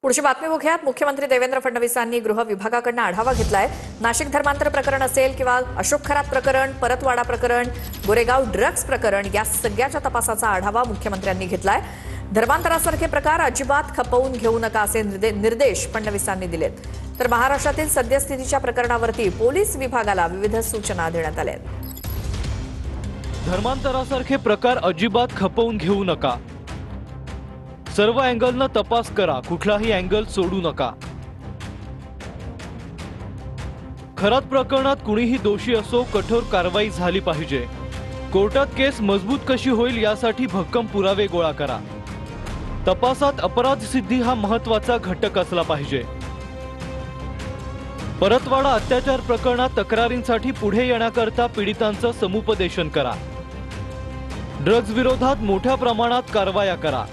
पुढची बातमी बघूयात। मुख्यमंत्री देवेंद्र फडणवीसांनी गृह विभागाकडून आढावा घेतलाय। नाशिक धर्मांतर प्रकरण असेल किंवा अशोक खरात प्रकरण, परतवाडा प्रकरण, गोरेगाव ड्रग्ज प्रकरण या सगळ्याच्या तपासाचा आढावा मुख्यमंत्र्यांनी घेतलाय। धर्मांतरासारखे प्रकार अजिबात खपवून घेऊ नका असे निर्देश फडणवीसांनी दिलेत। तर महाराष्ट्रातील सद्यस्थितीच्या प्रकरणावरती पोलीस विभागाला विविध सूचना देण्यात आल्या आहेत। धर्मांतरासारखे प्रकार अजिबात खपवून घेऊ नका। सर्व अँगलनं तपास करा, कुठलाही अँगल सोडू नका। खरात प्रकरणात कुणीही दोषी असो, कठोर कारवाई झाली पाहिजे। कोर्टात केस मजबूत कशी होईल यासाठी भक्कम पुरावे गोळा करा। तपासात अपराध सिद्धी हा महत्त्वाचा घटक असला पाहिजे। परतवाडा अत्याचार प्रकरणात तक्रारींसाठी पुढे येण्याकरता पीडितांचं समुपदेशन करा। ड्रग्ज विरोधात मोठ्या प्रमाणात कारवाया करा।